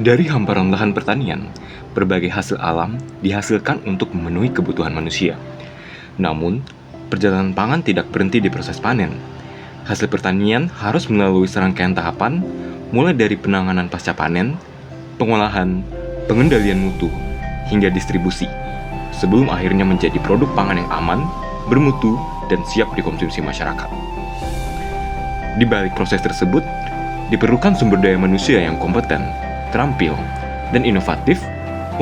Dari hamparan lahan pertanian, berbagai hasil alam dihasilkan untuk memenuhi kebutuhan manusia. Namun, perjalanan pangan tidak berhenti di proses panen. Hasil pertanian harus melalui serangkaian tahapan, mulai dari penanganan pasca panen, pengolahan, pengendalian mutu, hingga distribusi, sebelum akhirnya menjadi produk pangan yang aman, bermutu, dan siap dikonsumsi masyarakat. Di balik proses tersebut, diperlukan sumber daya manusia yang kompeten, terampil, dan inovatif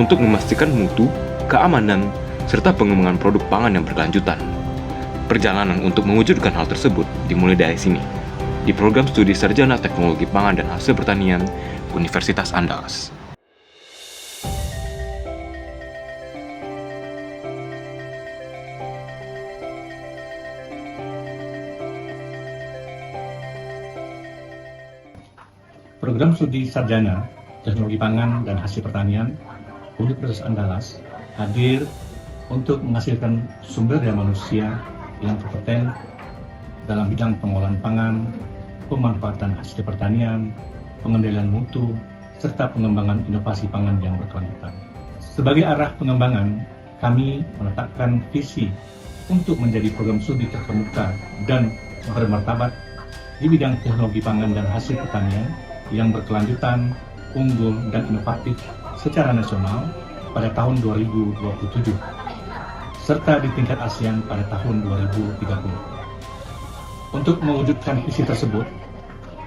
untuk memastikan mutu, keamanan, serta pengembangan produk pangan yang berkelanjutan. Perjalanan untuk mewujudkan hal tersebut dimulai dari sini, di program studi Sarjana Teknologi Pangan dan Hasil Pertanian Universitas Andalas. Program Studi Sarjana Teknologi Pangan dan Hasil Pertanian Universitas Andalas hadir untuk menghasilkan sumber daya manusia yang kompeten dalam bidang pengolahan pangan, pemanfaatan hasil pertanian, pengendalian mutu, serta pengembangan inovasi pangan yang berkelanjutan. Sebagai arah pengembangan, kami menetapkan visi untuk menjadi program studi terkemuka dan bermartabat di bidang teknologi pangan dan hasil pertanian yang berkelanjutan, unggul, dan inovatif secara nasional pada tahun 2027, serta di tingkat ASEAN pada tahun 2030. Untuk mewujudkan visi tersebut,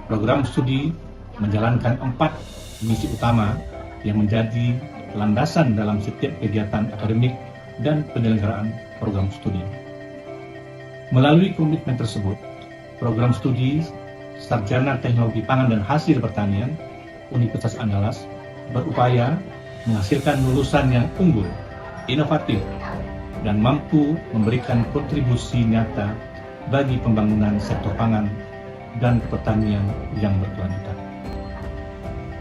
program studi menjalankan 4 misi utama yang menjadi landasan dalam setiap kegiatan akademik dan penyelenggaraan program studi. Melalui komitmen tersebut, program studi Sarjana Teknologi Pangan dan Hasil Pertanian Universitas Andalas berupaya menghasilkan lulusan yang unggul, inovatif, dan mampu memberikan kontribusi nyata bagi pembangunan sektor pangan dan pertanian yang berkelanjutan.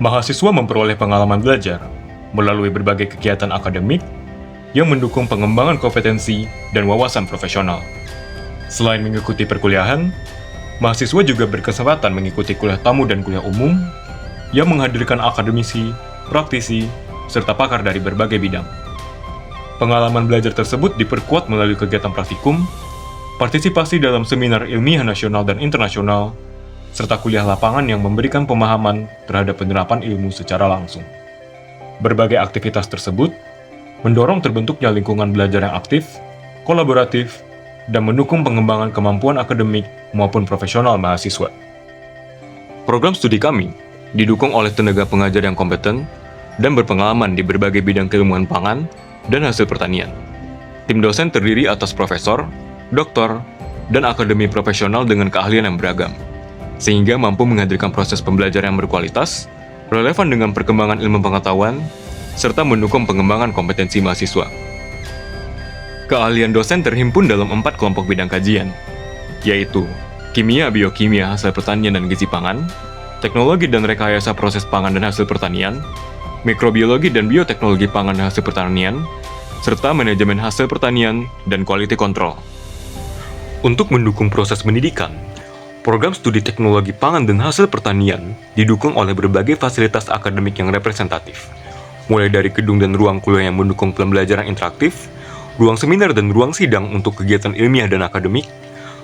Mahasiswa memperoleh pengalaman belajar melalui berbagai kegiatan akademik yang mendukung pengembangan kompetensi dan wawasan profesional. Selain mengikuti perkuliahan, mahasiswa juga berkesempatan mengikuti kuliah tamu dan kuliah umum yang menghadirkan akademisi, praktisi, serta pakar dari berbagai bidang. Pengalaman belajar tersebut diperkuat melalui kegiatan praktikum, partisipasi dalam seminar ilmiah nasional dan internasional, serta kuliah lapangan yang memberikan pemahaman terhadap penerapan ilmu secara langsung. Berbagai aktivitas tersebut mendorong terbentuknya lingkungan belajar yang aktif, kolaboratif, dan mendukung pengembangan kemampuan akademik maupun profesional mahasiswa. Program studi kami didukung oleh tenaga pengajar yang kompeten dan berpengalaman di berbagai bidang keilmuan pangan dan hasil pertanian. Tim dosen terdiri atas profesor, doktor, dan akademi profesional dengan keahlian yang beragam, sehingga mampu menghadirkan proses pembelajaran yang berkualitas, relevan dengan perkembangan ilmu pengetahuan, serta mendukung pengembangan kompetensi mahasiswa. Keahlian dosen terhimpun dalam 4 kelompok bidang kajian, yaitu kimia, biokimia, hasil pertanian dan gizi pangan, teknologi dan rekayasa proses pangan dan hasil pertanian, mikrobiologi dan bioteknologi pangan dan hasil pertanian, serta manajemen hasil pertanian dan quality control. Untuk mendukung proses pendidikan, program studi teknologi pangan dan hasil pertanian didukung oleh berbagai fasilitas akademik yang representatif, mulai dari gedung dan ruang kuliah yang mendukung pembelajaran interaktif, ruang seminar dan ruang sidang untuk kegiatan ilmiah dan akademik,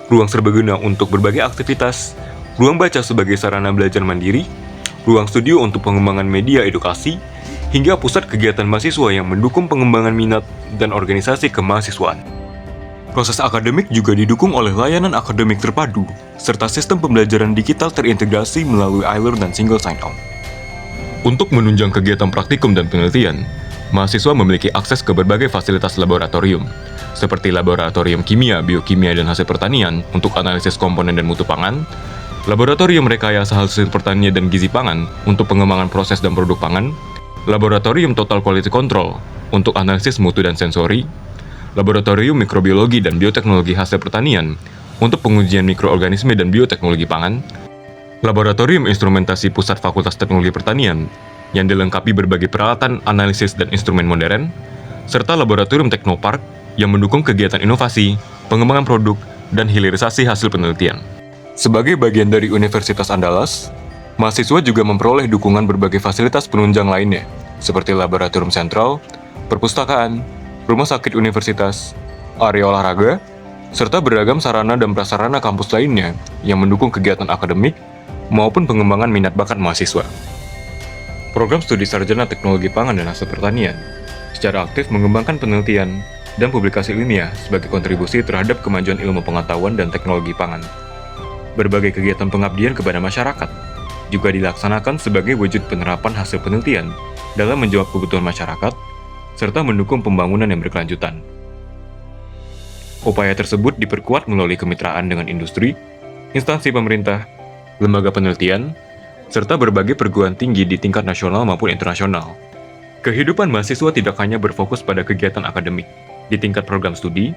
ruang serbaguna untuk berbagai aktivitas, ruang baca sebagai sarana belajar mandiri, ruang studio untuk pengembangan media edukasi, hingga pusat kegiatan mahasiswa yang mendukung pengembangan minat dan organisasi kemahasiswaan. Proses akademik juga didukung oleh layanan akademik terpadu, serta sistem pembelajaran digital terintegrasi melalui iLearn dan single sign-on. Untuk menunjang kegiatan praktikum dan penelitian, mahasiswa memiliki akses ke berbagai fasilitas laboratorium, seperti laboratorium kimia, biokimia, dan hasil pertanian untuk analisis komponen dan mutu pangan, laboratorium rekayasa hasil pertanian dan gizi pangan untuk pengembangan proses dan produk pangan, laboratorium total quality control untuk analisis mutu dan sensori, laboratorium mikrobiologi dan bioteknologi hasil pertanian untuk pengujian mikroorganisme dan bioteknologi pangan, laboratorium instrumentasi pusat Fakultas Teknologi Pertanian yang dilengkapi berbagai peralatan analisis dan instrumen modern, serta laboratorium Teknopark yang mendukung kegiatan inovasi, pengembangan produk, dan hilirisasi hasil penelitian. Sebagai bagian dari Universitas Andalas, Mahasiswa juga memperoleh dukungan berbagai fasilitas penunjang lainnya, seperti laboratorium sentral, perpustakaan, rumah sakit universitas, area olahraga, serta beragam sarana dan prasarana kampus lainnya yang mendukung kegiatan akademik maupun pengembangan minat bakat mahasiswa. Program Studi Sarjana Teknologi Pangan dan Hasil Pertanian secara aktif mengembangkan penelitian dan publikasi ilmiah sebagai kontribusi terhadap kemajuan ilmu pengetahuan dan teknologi pangan. Berbagai kegiatan pengabdian kepada masyarakat juga dilaksanakan sebagai wujud penerapan hasil penelitian dalam menjawab kebutuhan masyarakat, serta mendukung pembangunan yang berkelanjutan. Upaya tersebut diperkuat melalui kemitraan dengan industri, instansi pemerintah, lembaga penelitian, serta berbagai perguruan tinggi di tingkat nasional maupun internasional. Kehidupan mahasiswa tidak hanya berfokus pada kegiatan akademik. Di tingkat program studi,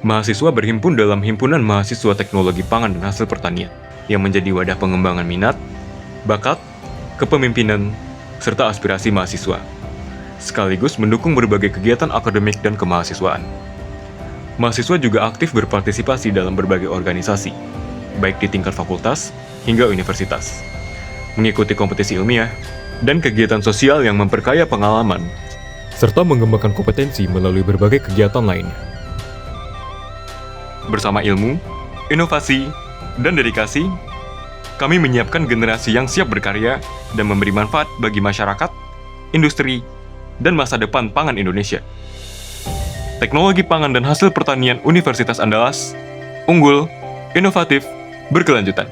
mahasiswa berhimpun dalam Himpunan Mahasiswa Teknologi Pangan dan Hasil Pertanian, yang menjadi wadah pengembangan minat, bakat, kepemimpinan, serta aspirasi mahasiswa, sekaligus mendukung berbagai kegiatan akademik dan kemahasiswaan. Mahasiswa juga aktif berpartisipasi dalam berbagai organisasi, baik di tingkat fakultas hingga universitas, mengikuti kompetisi ilmiah dan kegiatan sosial yang memperkaya pengalaman, serta mengembangkan kompetensi melalui berbagai kegiatan lainnya. Bersama ilmu, inovasi, dan dedikasi, kami menyiapkan generasi yang siap berkarya dan memberi manfaat bagi masyarakat, industri, dan masa depan pangan Indonesia. Teknologi Pangan dan Hasil Pertanian Universitas Andalas, unggul, inovatif, berkelanjutan.